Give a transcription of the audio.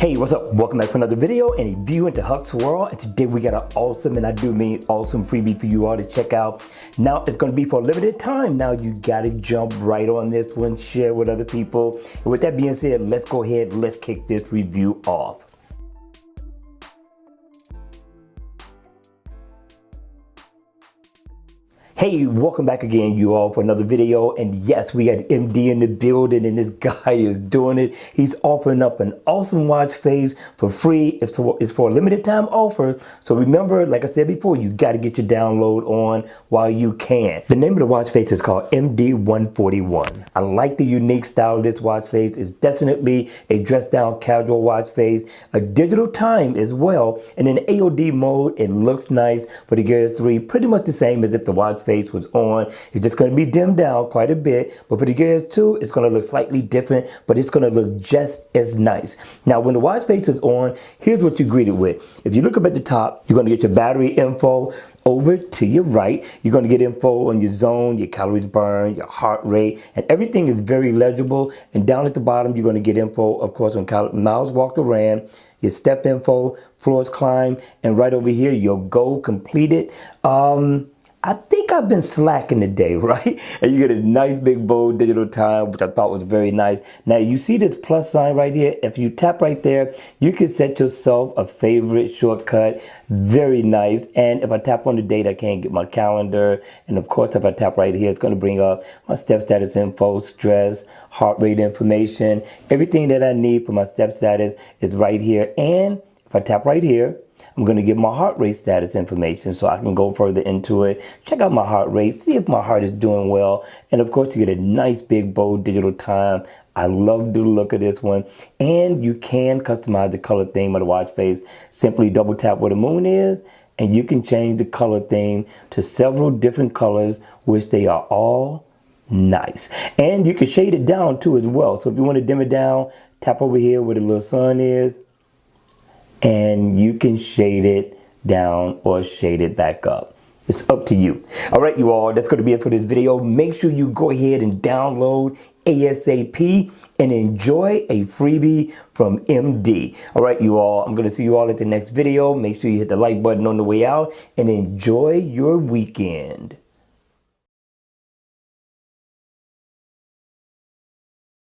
Hey, what's up? Welcome back for another video and a view into Huck's World. And today we got an awesome, and I do mean awesome, freebie for you all to check out. Now it's going to be for a limited time. Now you got to jump right on this one, share with other people. And with that being said, let's go ahead, let's kick this review off. Hey, welcome back again, you all, for another video. And yes, we got MD in the building, and this guy is doing it. He's offering up an awesome watch face for free. It's for a limited time offer. So remember, like I said before, you got to get your download on while you can. The name of the watch face is called MD141. I like the unique style of this watch face. It's definitely a dress down casual watch face, a digital time as well. And in AOD mode, it looks nice. For the Gear 3, pretty much the same as if the watch face was on. It's just going to be dimmed down quite a bit, but for the Gears 2, it's going to look slightly different, but it's going to look just as nice. Now, when the watch face is on, here's what you're greeted with. If you look up at the top, you're going to get your battery info. Over to your right, you're going to get info on your zone, your calories burned, your heart rate, and everything is very legible. And down at the bottom, you're going to get info, of course, on miles walked or ran, your step info, floors climbed, and right over here, your goal completed. I think I've been slacking today, right? And you get a nice big bold digital time, which I thought was very nice. Now you see this plus sign right here. If you tap right there, you can set yourself a favorite shortcut. Very nice. And if I tap on the date, I can get my calendar. And of course, if I tap right here, it's going to bring up my step status info, stress, heart rate information. Everything that I need for my step status is right here. And if I tap right here, I'm going to get my heart rate status information so I can go further into it, check out my heart rate, see if my heart is doing well. And of course, you get a nice big bold digital time. I love the look of this one. And you can customize the color theme of the watch face. Simply double tap where the moon is, and you can change the color theme to several different colors, which they are all nice. And you can shade it down too as well. So if you want to dim it down, tap over here where the little sun is, and you can shade it down or shade it back up. It's up to you. All right, you all, that's going to be it for this video. Make sure you go ahead and download ASAP and enjoy a freebie from MD. All right, you all, I'm going to see you all at the next video. Make sure you hit the like button on the way out and enjoy your weekend.